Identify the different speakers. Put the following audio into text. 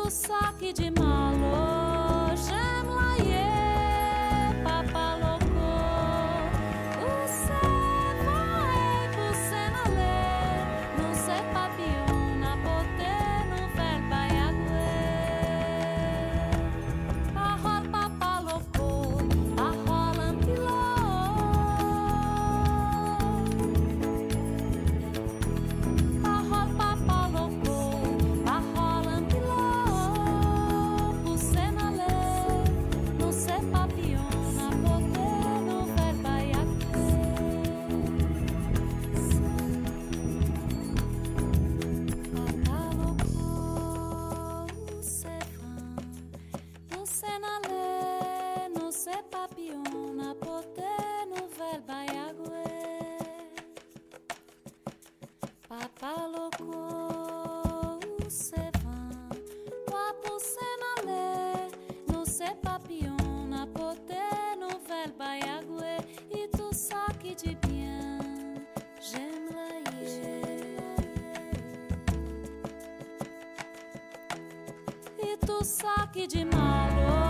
Speaker 1: tu saque de malo, j'aime la ye, papa loco. Você vai, você não lê, não sei papillon, na pote, no ver baiague. Arrola papa loco, arrola ampiló. Arrola papa loco, arrola ampiló. Você não lê, não sei papillon, na pote, no ver baiague. Papa loco, você vai, você não lê, não sei papillon, na pote, no ver baiague. Papa loco, você vai, você não lê, não sei papillon, na pote, no ver baiague. E tu saque de bien, j'aime la ye. E tu saque de malo,